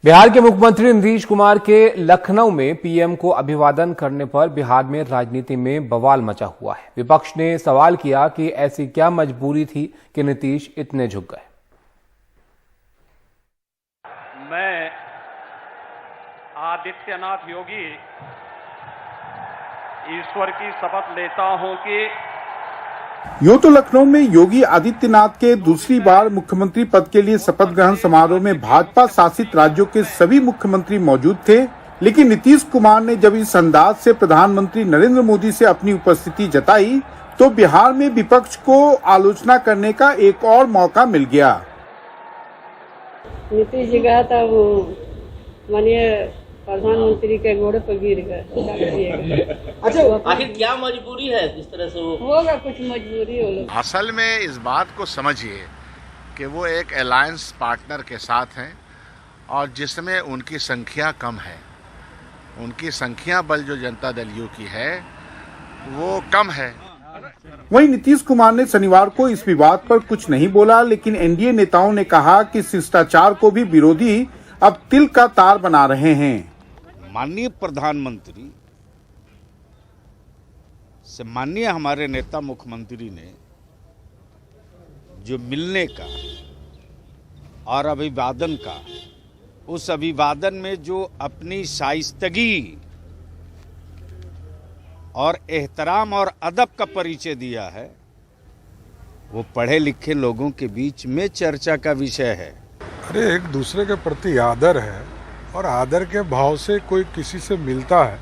बिहार के मुख्यमंत्री नीतीश कुमार के लखनऊ में पीएम को अभिवादन करने पर बिहार में राजनीति में बवाल मचा हुआ है। विपक्ष ने सवाल किया कि ऐसी क्या मजबूरी थी कि नीतीश इतने झुक गए। मैं आदित्यनाथ योगी ईश्वर की शपथ लेता हूं कि यूं तो लखनऊ में योगी आदित्यनाथ के दूसरी बार मुख्यमंत्री पद के लिए शपथ ग्रहण समारोह में भाजपा शासित राज्यों के सभी मुख्यमंत्री मौजूद थे, लेकिन नीतीश कुमार ने जब इस अंदाज से प्रधानमंत्री नरेंद्र मोदी से अपनी उपस्थिति जताई तो बिहार में विपक्ष को आलोचना करने का एक और मौका मिल गया। नीतीश जी गया था, वो माननीय प्रधानमंत्री के घोड़े पर गिर गए। अच्छा, आखिर क्या मजबूरी है जिस तरह से वो होगा? कुछ मजबूरी हो। असल में इस बात को समझिए कि वो एक अलायंस पार्टनर के साथ हैं और जिसमें उनकी संख्या कम है। उनकी संख्या बल जो जनता दल यू की है वो कम है। वहीं नीतीश कुमार ने शनिवार को इस विवाद पर कुछ नहीं बोला, लेकिन एनडीए नेताओं ने कहा कि शिष्टाचार को भी विरोधी अब तिल का तार बना रहे हैं। माननीय प्रधानमंत्री से माननीय हमारे नेता मुख्यमंत्री ने जो मिलने का और अभिवादन का, उस अभिवादन में जो अपनी शाइस्तगी और एहतराम और अदब का परिचय दिया है, वो पढ़े लिखे लोगों के बीच में चर्चा का विषय है। अरे एक दूसरे के प्रति आदर है और आदर के भाव से कोई किसी से मिलता है,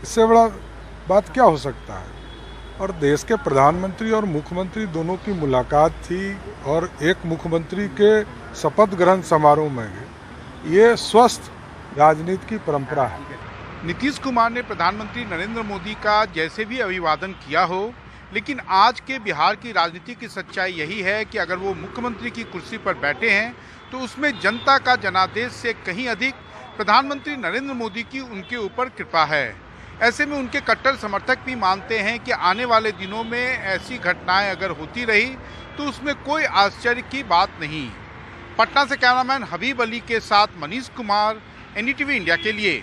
इससे बड़ा बात क्या हो सकता है। और देश के प्रधानमंत्री और मुख्यमंत्री दोनों की मुलाकात थी और एक मुख्यमंत्री के शपथ ग्रहण समारोह में ये स्वस्थ राजनीति की परंपरा है। नीतीश कुमार ने प्रधानमंत्री नरेंद्र मोदी का जैसे भी अभिवादन किया हो, लेकिन आज के बिहार की राजनीति की सच्चाई यही है कि अगर वो मुख्यमंत्री की कुर्सी पर बैठे हैं तो उसमें जनता का जनादेश से कहीं अधिक प्रधानमंत्री नरेंद्र मोदी की उनके ऊपर कृपा है। ऐसे में उनके कट्टर समर्थक भी मानते हैं कि आने वाले दिनों में ऐसी घटनाएं अगर होती रही तो उसमें कोई आश्चर्य की बात नहीं। पटना से कैमरामैन हबीब अली के साथ मनीष कुमार, एनडीटीवी इंडिया के लिए।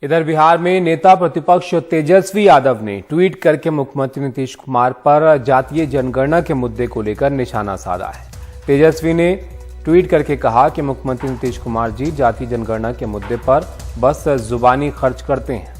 इधर बिहार में नेता प्रतिपक्ष तेजस्वी यादव ने ट्वीट करके मुख्यमंत्री नीतीश कुमार पर जातीय जनगणना के मुद्दे को लेकर निशाना साधा है। तेजस्वी ने ट्वीट करके कहा कि मुख्यमंत्री नीतीश कुमार जी जातीय जनगणना के मुद्दे पर बस जुबानी खर्च करते हैं।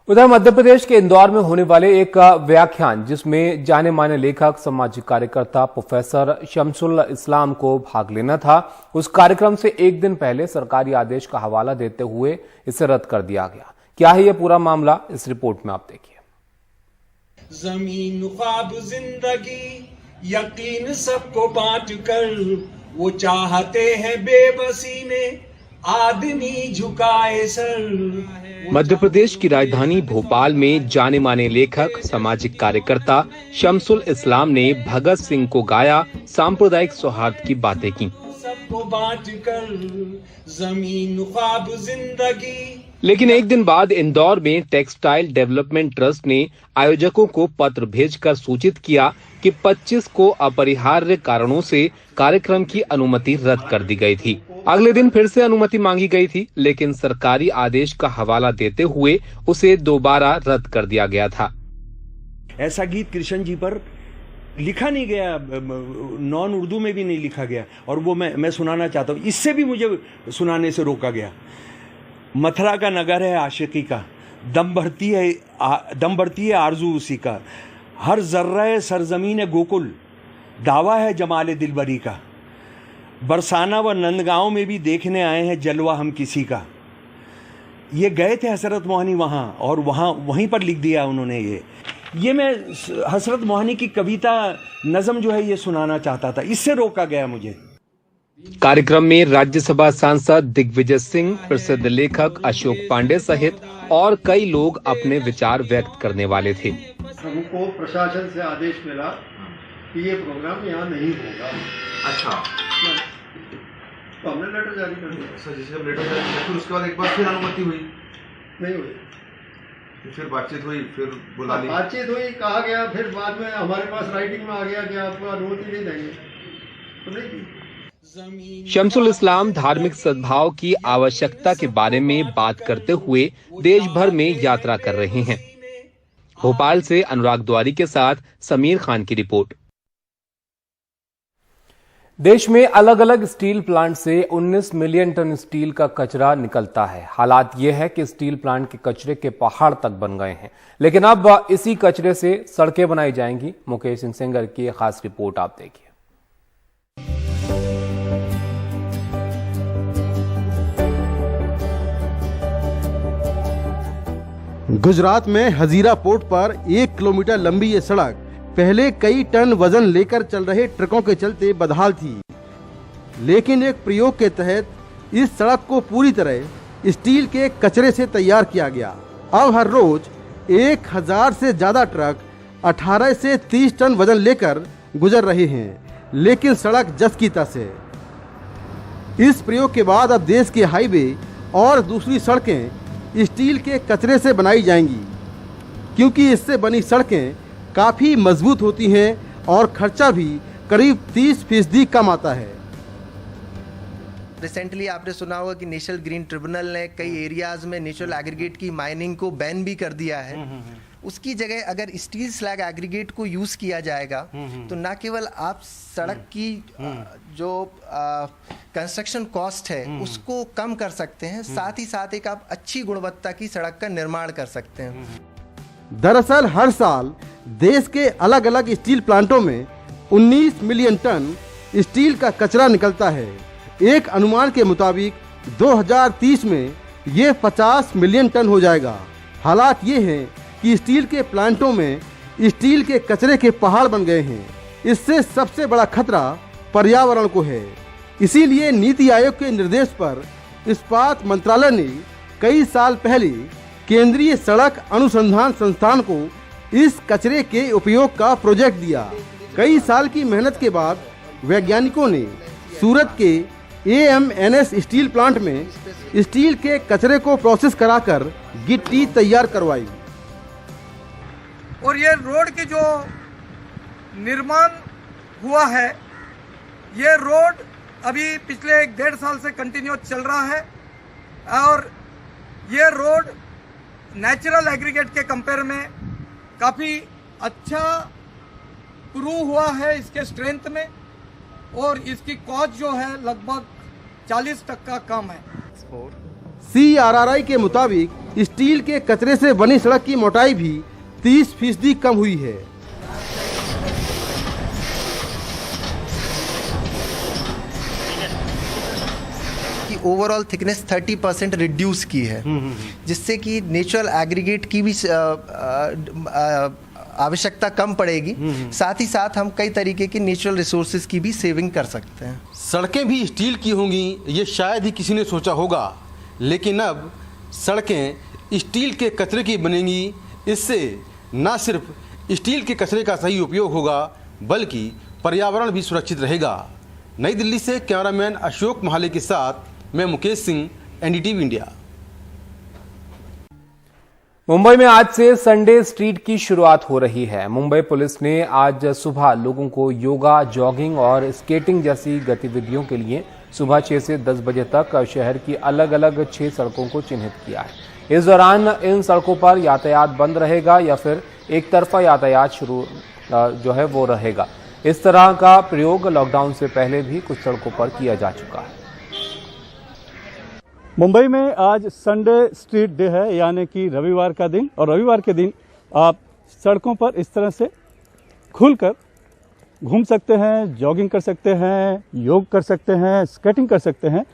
उधर मध्य प्रदेश के इंदौर में होने वाले एक व्याख्यान जिसमें जाने माने लेखक, सामाजिक कार्यकर्ता प्रोफेसर शमसुल इस्लाम को भाग लेना था, उस कार्यक्रम से एक दिन पहले सरकारी आदेश का हवाला देते हुए इसे रद्द कर दिया गया। क्या है यह पूरा मामला, इस रिपोर्ट में आप देखिए। जमीन ख्वाब जिंदगी यकीन सबको बांट कर, वो चाहते हैं बेबसी में आदमी झुकाए सर। मध्य प्रदेश की राजधानी भोपाल में जाने माने लेखक, सामाजिक कार्यकर्ता शमसुल इस्लाम ने भगत सिंह को गाया, सांप्रदायिक सौहार्द की बातें की। सबको बांट कर जमीन ख्वाब जिंदगी। लेकिन एक दिन बाद इंदौर में टेक्सटाइल डेवलपमेंट ट्रस्ट ने आयोजकों को पत्र भेजकर सूचित किया कि 25 को अपरिहार्य कारणों से कार्यक्रम की अनुमति रद्द कर दी गई थी। अगले दिन फिर से अनुमति मांगी गई थी, लेकिन सरकारी आदेश का हवाला देते हुए उसे दोबारा रद्द कर दिया गया था। ऐसा गीत कृष्ण जी पर लिखा नहीं गया, नॉन उर्दू में भी नहीं लिखा गया, और वो मैं सुनाना चाहता हूँ। इससे भी मुझे सुनाने से रोका गया। मथुरा का नगर है आशिकी का, दम भरती है आरजू उसी का, हर जर्रा सरजमीन गोकुल दावा है जमाले दिलबरी का, बरसाना व नंदगांव में भी देखने आए हैं जलवा हम किसी का। ये गए थे हसरत मोहनी वहाँ, और वहीं पर लिख दिया उन्होंने। ये मैं हसरत मोहनी की कविता नज़म जो है ये सुनाना चाहता था, इससे रोका गया मुझे। कार्यक्रम में राज्यसभा सांसद दिग्विजय सिंह, प्रसिद्ध लेखक अशोक पांडे सहित और कई लोग अपने विचार व्यक्त करने वाले थे। हमको प्रशासन से आदेश मिला कि ये प्रोग्राम यहाँ नहीं होगा। अच्छा, तो हमने लेटर जारी कर दिया। सर, जैसे लेटर जारी किया फिर उसके बाद एक बार फिर अनुमति हुई? नहीं हुई। फिर बातचीत हुई, फिर बुला ली, बातचीत हुई, कहा गया, फिर बाद में हमारे पास राइटिंग में आ गया कि आपको अनुमति नहीं देंगे, तो नहीं दी। शमसुल इस्लाम धार्मिक सद्भाव की आवश्यकता के बारे में बात करते हुए देश भर में यात्रा कर रहे हैं। भोपाल से अनुराग द्वारी के साथ समीर खान की रिपोर्ट। देश में अलग अलग स्टील प्लांट से 19 मिलियन टन स्टील का कचरा निकलता है। हालात यह है कि स्टील प्लांट के कचरे के पहाड़ तक बन गए हैं, लेकिन अब इसी कचरे से सड़कें बनाई जाएंगी। मुकेश सिंह सेंगर की एक खास रिपोर्ट आप देखिए। गुजरात में हजीरा पोर्ट पर 1 किलोमीटर लंबी ये सड़क पहले कई टन वजन लेकर चल रहे ट्रकों के चलते बदहाल थी, लेकिन एक प्रयोग के तहत इस सड़क को पूरी तरह स्टील के कचरे से तैयार किया गया। अब हर रोज 1000 से ज्यादा ट्रक 18 से 30 टन वजन लेकर गुजर रहे हैं, लेकिन सड़क जस की तस है। इस प्रयोग के बाद अब देश के हाईवे और दूसरी सड़कें स्टील के कचरे से बनाई जाएंगी, क्योंकि इससे बनी सड़कें काफ़ी मजबूत होती हैं और खर्चा भी करीब 30% कम आता है। रिसेंटली आपने सुना होगा कि नेशनल ग्रीन ट्रिब्यूनल ने कई एरियाज में नेचुरल एग्रीगेट की माइनिंग को बैन भी कर दिया है। उसकी जगह अगर स्टील स्लैग एग्रीगेट को यूज़ किया जाएगा तो न केवल आप सड़क की जो कंस्ट्रक्शन कॉस्ट है उसको कम कर सकते हैं, साथ ही साथ एक आप अच्छी गुणवत्ता की सड़क का निर्माण कर सकते हैं। दरअसल हर साल देश के अलग अलग स्टील प्लांटों में 19 मिलियन टन स्टील का कचरा निकलता है। एक अनुमान के मुताबिक 2030 में ये 50 मिलियन टन हो जाएगा। हालात ये हैं कि स्टील के प्लांटों में स्टील के कचरे के पहाड़ बन गए हैं। इससे सबसे बड़ा खतरा पर्यावरण को है। इसीलिए नीति आयोग के निर्देश पर इस्पात मंत्रालय ने कई साल पहले केंद्रीय सड़क अनुसंधान संस्थान को इस कचरे के उपयोग का प्रोजेक्ट दिया। कई साल की मेहनत के बाद वैज्ञानिकों ने सूरत के AMNS स्टील प्लांट में स्टील के कचरे को प्रोसेस कराकर गिट्टी तैयार करवाई। और ये रोड की जो निर्माण हुआ है, ये रोड अभी पिछले 1.5 साल से कंटिन्यू चल रहा है और ये रोड नेचुरल एग्रीगेट के कंपेयर में काफ़ी अच्छा प्रूव हुआ है इसके स्ट्रेंथ में, और इसकी कॉस्ट जो है लगभग 40% कम है। CRRI के मुताबिक स्टील के कचरे से बनी सड़क की मोटाई भी 30% कम हुई है। ओवरऑल थिकनेस 30% रिड्यूस की है, जिससे कि नेचुरल एग्रीगेट की भी आवश्यकता कम पड़ेगी। साथ ही साथ हम कई तरीके के नेचुरल रिसोर्सेज की भी सेविंग कर सकते हैं। सड़कें भी स्टील की होंगी ये शायद ही किसी ने सोचा होगा, लेकिन अब सड़कें स्टील के कचरे की बनेंगी। इससे न सिर्फ स्टील के कचरे का सही उपयोग होगा बल्कि पर्यावरण भी सुरक्षित रहेगा। नई दिल्ली से कैमरामैन अशोक महाले के साथ मैं मुकेश सिंह, NDTV इंडिया। मुंबई में आज से संडे स्ट्रीट की शुरुआत हो रही है। मुंबई पुलिस ने आज सुबह लोगों को योगा, जॉगिंग और स्केटिंग जैसी गतिविधियों के लिए सुबह 6 से 10 बजे तक शहर की अलग अलग 6 सड़कों को चिन्हित किया है। इस दौरान इन सड़कों पर यातायात बंद रहेगा या फिर एक तरफा यातायात शुरू जो है वो रहेगा। इस तरह का प्रयोग लॉकडाउन से पहले भी कुछ सड़कों पर किया जा चुका है। मुंबई में आज संडे स्ट्रीट डे है, यानी कि रविवार का दिन, और रविवार के दिन आप सड़कों पर इस तरह से खुलकर घूम सकते हैं, जॉगिंग कर सकते हैं, योग कर सकते हैं, स्केटिंग कर सकते हैं,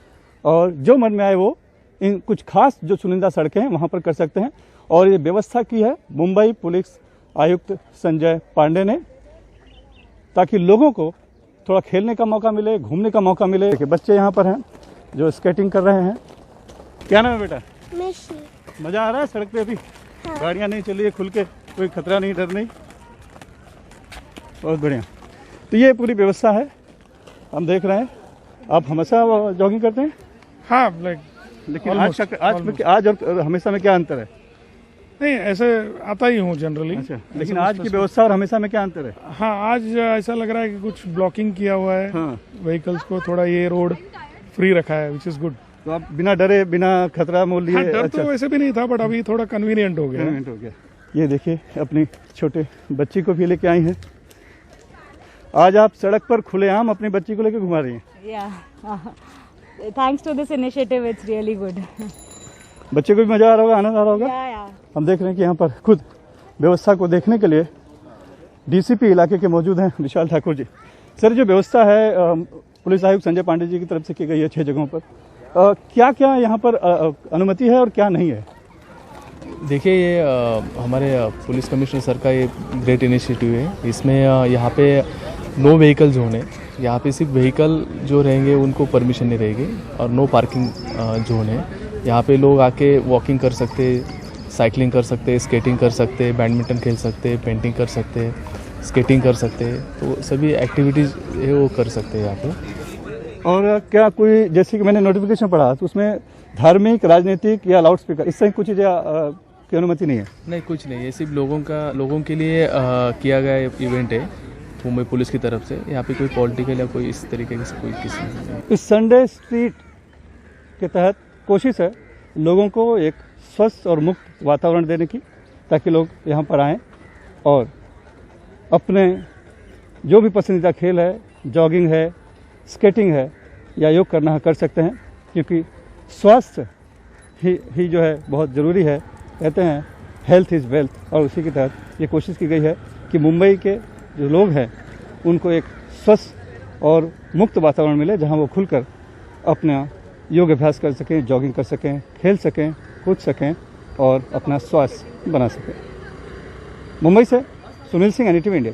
और जो मन में आए वो इन कुछ खास जो चुनिंदा सड़कें हैं वहाँ पर कर सकते हैं। और ये व्यवस्था की है मुंबई पुलिस आयुक्त संजय पांडे ने, ताकि लोगों को थोड़ा खेलने का मौका मिले, घूमने का मौका मिले। देखिए बच्चे यहाँ पर हैं जो स्केटिंग कर रहे हैं। क्या नाम है बेटा? मज़ा आ रहा है सड़क पे अभी? हाँ। गाड़ियाँ नहीं चल रही है खुल के, कोई खतरा नहीं, डर नहीं, बहुत बढ़िया। तो ये पूरी व्यवस्था है, हम देख रहे हैं। आप हमेशा जॉगिंग करते हैं? हाँ, लेकिन आज और हमेशा में क्या अंतर है? नहीं, ऐसे आता ही हूँ जनरली। अच्छा, लेकिन आज की व्यवस्था और हमेशा में क्या अंतर है? हाँ, आज ऐसा लग रहा है कि कुछ ब्लॉकिंग किया हुआ है। हाँ। व्हीकल्स को थोड़ा ये रोड फ्री रखा है, विच इज गुड। तो आप बिना डरे, बिना खतरा मोल लिए? हाँ, डर तो वैसे भी नहीं था, बट अभी थोड़ा कन्वीनियंट हो गया। ये देखिए अपनी छोटे बच्ची को भी लेके आई हैं। आज आप सड़क पर खुलेआम अपनी बच्ची को लेकर घुमा रही हैं। Thanks to this initiative, it's really good. बच्चे को भी मजा आ रहा होगा, आनंद आ रहा होगा। हम देख रहे हैं कि यहाँ पर खुद व्यवस्था को देखने के लिए डीसीपी इलाके के मौजूद हैं विशाल ठाकुर जी। सर, जो व्यवस्था है पुलिस आयुक्त संजय पांडे जी की तरफ से की गई है 6 जगहों पर, क्या क्या यहाँ पर अनुमति है और क्या नहीं है? देखिए, ये हमारे पुलिस कमिश्नर सर का ये ग्रेट इनिशिएटिव है। इसमें यहाँ पे नो व्हीकल जोन है। यहाँ पे सिर्फ व्हीकल जो रहेंगे उनको परमिशन नहीं रहेगी, और नो पार्किंग जोन है। यहाँ पे लोग आके वॉकिंग कर सकते, साइकिलिंग कर सकते, स्केटिंग कर सकते, बैडमिंटन खेल सकते, पेंटिंग कर सकते, स्केटिंग कर सकते, तो सभी एक्टिविटीज़ है वो कर सकते हैं यहाँ पे। और क्या कोई, जैसे कि मैंने नोटिफिकेशन पढ़ा तो उसमें धार्मिक, राजनीतिक या लाउड स्पीकर, इससे कुछ चीज़ें की अनुमति नहीं है? नहीं, कुछ नहीं, ये सिर्फ लोगों के लिए किया गया इवेंट है मुंबई पुलिस की तरफ से। यहाँ पे कोई पॉलिटिकल या कोई इस तरीके से कोई किसी नहीं। इस संडे स्ट्रीट के तहत कोशिश है लोगों को एक स्वस्थ और मुक्त वातावरण देने की, ताकि लोग यहाँ पर आएँ और अपने जो भी पसंदीदा खेल है, जॉगिंग है, स्केटिंग है या योग करना है, कर सकते हैं। क्योंकि स्वास्थ्य ही जो है बहुत ज़रूरी है। कहते हैं हेल्थ इज़ वेल्थ, और उसी के तहत ये कोशिश की गई है कि मुंबई के जो लोग हैं उनको एक स्वस्थ और मुक्त वातावरण मिले, जहां वो खुलकर अपना योग अभ्यास कर सकें, जॉगिंग कर सकें, खेल सकें, कूद सकें और अपना स्वास्थ्य बना सकें। मुंबई से सुनील सिंह, NDTV इंडिया।